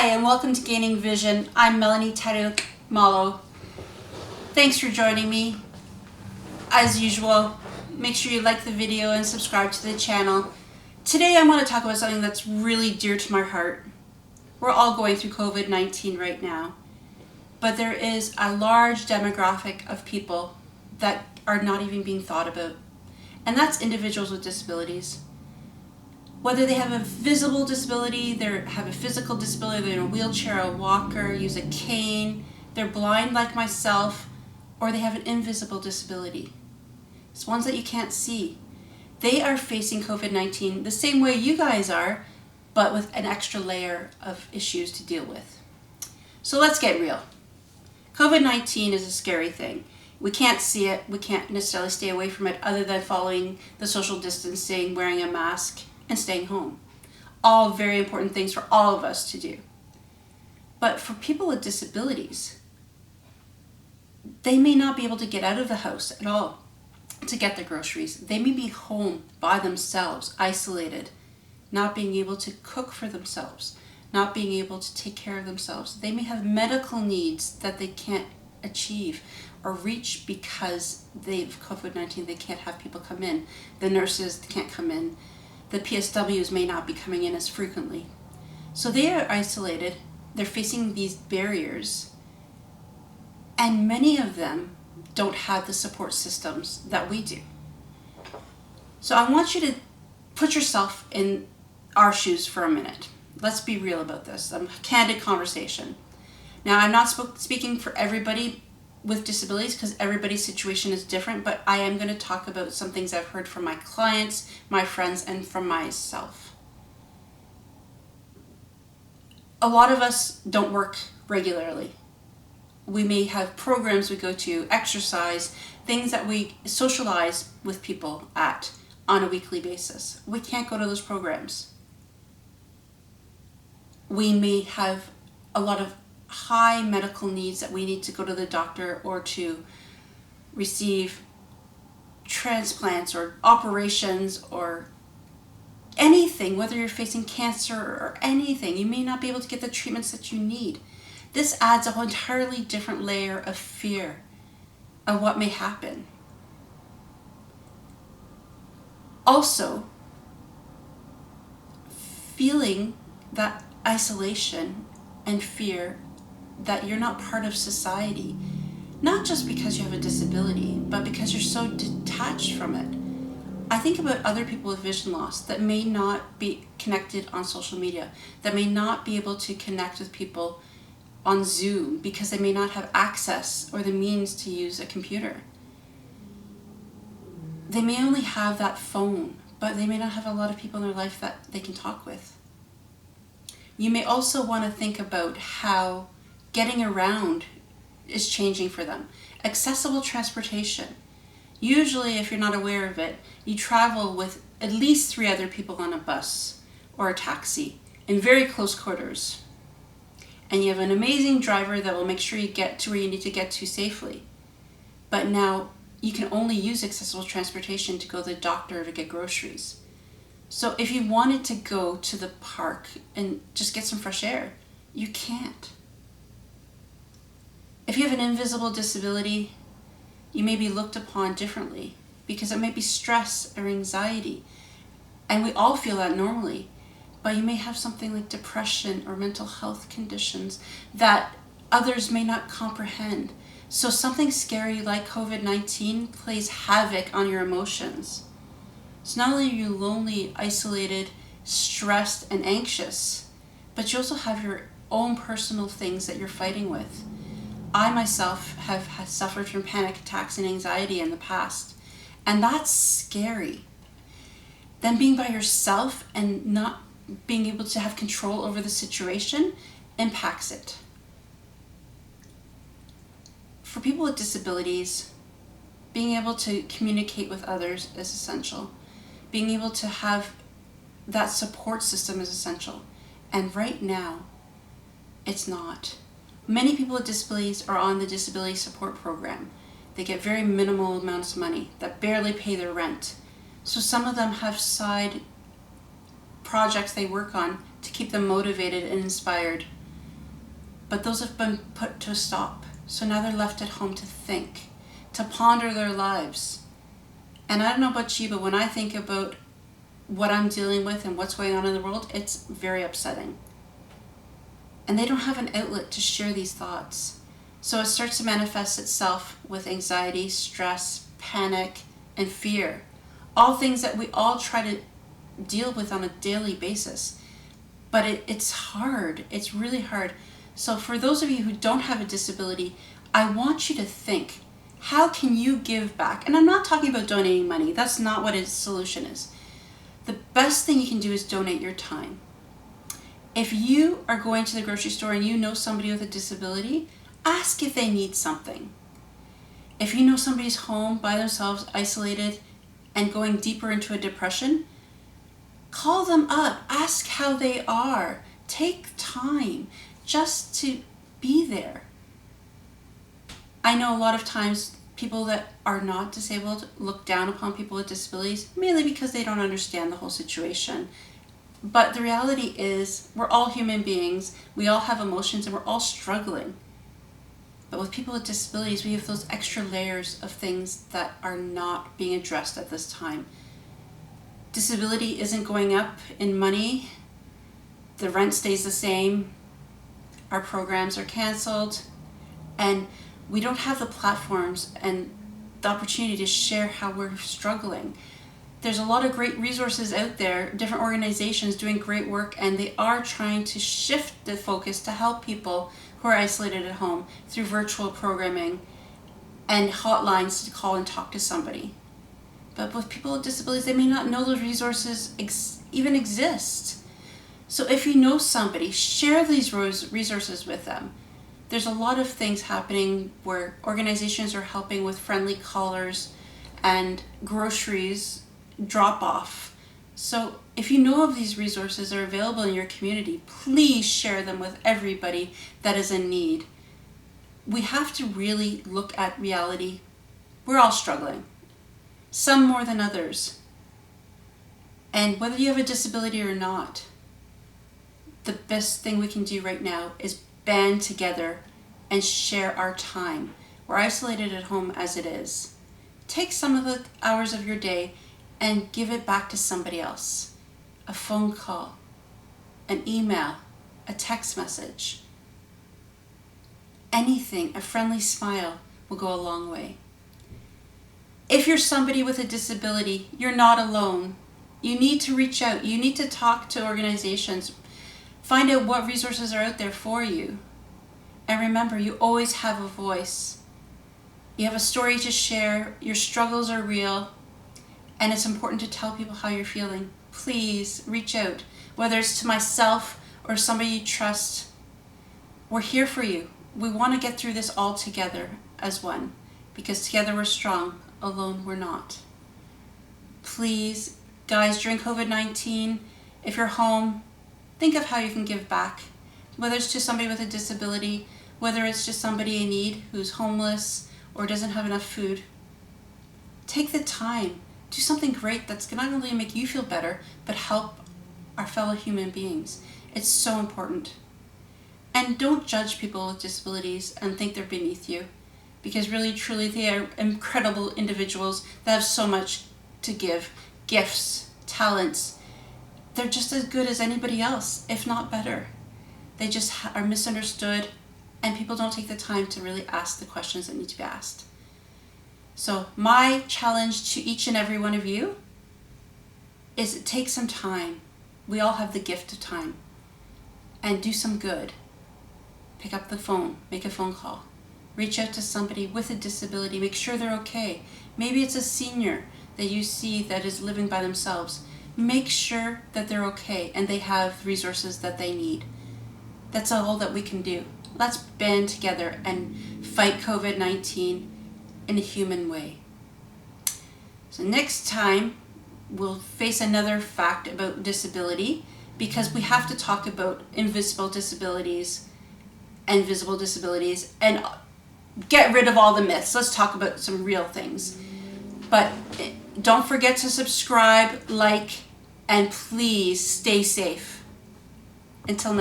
Hi, and welcome to Gaining Vision. I'm Melanie Taddeo-Nxumalo. Thanks for joining me. As usual, make sure you like the video and subscribe to the channel. Today I want to talk about something that's really dear to my heart. We're all going through COVID-19 right now, but there is a large demographic of people that are not even being thought about, and that's individuals with disabilities. Whether they have a visible disability, they have a physical disability, they're in a wheelchair, a walker, use a cane, they're blind like myself, or they have an invisible disability. It's ones that you can't see. They are facing COVID-19 the same way you guys are, but with an extra layer of issues to deal with. So let's get real. COVID-19 is a scary thing. We can't see it, we can't necessarily stay away from it other than following the social distancing, wearing a mask, and staying home. All very important things for all of us to do. But for people with disabilities, they may not be able to get out of the house at all to get their groceries. They may be home by themselves, isolated, not being able to cook for themselves, not being able to take care of themselves. They may have medical needs that they can't achieve or reach because they've COVID-19. They can't have people come in. The nurses can't come in. The PSWs may not be coming in as frequently. So they are isolated, they're facing these barriers, and many of them don't have the support systems that we do. So I want you to put yourself in our shoes for a minute. Let's be real about this, a candid conversation. Now, I'm not speaking for everybody with disabilities because everybody's situation is different, but I am going to talk about some things I've heard from my clients, my friends, and from myself. A lot of us don't work regularly. We may have programs we go to, exercise, things that we socialize with people at on a weekly basis. We can't go to those programs. We may have a lot of high medical needs that we need to go to the doctor or to receive transplants or operations or anything, whether you're facing cancer or anything. You may not be able to get the treatments that you need. This adds a whole entirely different layer of fear of what may happen. Also, feeling that isolation and fear that you're not part of society, not just because you have a disability, but because you're so detached from it. I think about other people with vision loss that may not be connected on social media, that may not be able to connect with people on Zoom because they may not have access or the means to use a computer. They may only have that phone, but they may not have a lot of people in their life that they can talk with. You may also want to think about how getting around is changing for them. Accessible transportation. Usually, if you're not aware of it, you travel with at least 3 other people on a bus or a taxi in very close quarters. And you have an amazing driver that will make sure you get to where you need to get to safely. But now you can only use accessible transportation to go to the doctor or to get groceries. So if you wanted to go to the park and just get some fresh air, you can't. If you have an invisible disability, you may be looked upon differently because it may be stress or anxiety. And we all feel that normally, but you may have something like depression or mental health conditions that others may not comprehend. So something scary like COVID-19 plays havoc on your emotions. So not only are you lonely, isolated, stressed, and anxious, but you also have your own personal things that you're fighting with. I myself have suffered from panic attacks and anxiety in the past, and that's scary. Then being by yourself and not being able to have control over the situation impacts it. For people with disabilities, being able to communicate with others is essential. Being able to have that support system is essential. And right now, it's not. Many people with disabilities are on the disability support program. They get very minimal amounts of money that barely pay their rent. So some of them have side projects they work on to keep them motivated and inspired but those have been put to a stop. So now they're left at home to think, to ponder their lives. And I don't know about you, but when I think about what I'm dealing with and what's going on in the world, it's very upsetting. And they don't have an outlet to share these thoughts. So it starts to manifest itself with anxiety, stress, panic, and fear. All things that we all try to deal with on a daily basis. But it's hard. It's really hard. So for those of you who don't have a disability, I want you to think, how can you give back? And I'm not talking about donating money. That's not what a solution is. The best thing you can do is donate your time. If you are going to the grocery store and you know somebody with a disability, ask if they need something. If you know somebody's home by themselves, isolated, and going deeper into a depression, call them up. Ask how they are. Take time just to be there. I know a lot of times people that are not disabled look down upon people with disabilities, mainly because they don't understand the whole situation. But the reality is, we're all human beings, we all have emotions, and we're all struggling. But with people with disabilities, we have those extra layers of things that are not being addressed at this time. Disability isn't going up in money, the rent stays the same, our programs are canceled, and we don't have the platforms and the opportunity to share how we're struggling. There's a lot of great resources out there, different organizations doing great work, and they are trying to shift the focus to help people who are isolated at home through virtual programming and hotlines to call and talk to somebody. But with people with disabilities, they may not know those resources even exist. So if you know somebody, share these resources with them. There's a lot of things happening where organizations are helping with friendly callers and groceries drop off. So if you know of these resources that are available in your community, please share them with everybody that is in need. We have to really look at reality. We're all struggling, some more than others. And whether you have a disability or not, the best thing we can do right now is band together and share our time. We're isolated at home as it is. Take some of the hours of your day and give it back to somebody else. A phone call, an email, a text message. Anything, a friendly smile will go a long way. If you're somebody with a disability, you're not alone. You need to reach out. You need to talk to organizations. Find out what resources are out there for you. And remember, you always have a voice. You have a story to share. Your struggles are real. And it's important to tell people how you're feeling. Please reach out, whether it's to myself or somebody you trust. We're here for you. We want to get through this all together as one, because together we're strong, alone we're not. Please, guys, during COVID-19, if you're home, think of how you can give back, whether it's to somebody with a disability, whether it's just somebody in need who's homeless or doesn't have enough food. Take the time. Do something great that's going to not only make you feel better, but help our fellow human beings. It's so important. And don't judge people with disabilities and think they're beneath you, because really, truly, they are incredible individuals that have so much to give. Gifts, talents. They're just as good as anybody else, if not better. They just are misunderstood, and people don't take the time to really ask the questions that need to be asked. So my challenge to each and every one of you is to take some time. We all have the gift of time. And do some good. Pick up the phone, make a phone call. Reach out to somebody with a disability, make sure they're okay. Maybe it's a senior that you see that is living by themselves. Make sure that they're okay and they have resources that they need. That's all that we can do. Let's band together and fight COVID-19 in a human way. So next time, we'll face another fact about disability, because we have to talk about invisible disabilities and visible disabilities and get rid of all the myths. Let's talk about some real things. But don't forget to subscribe, like, and please stay safe. Until next time.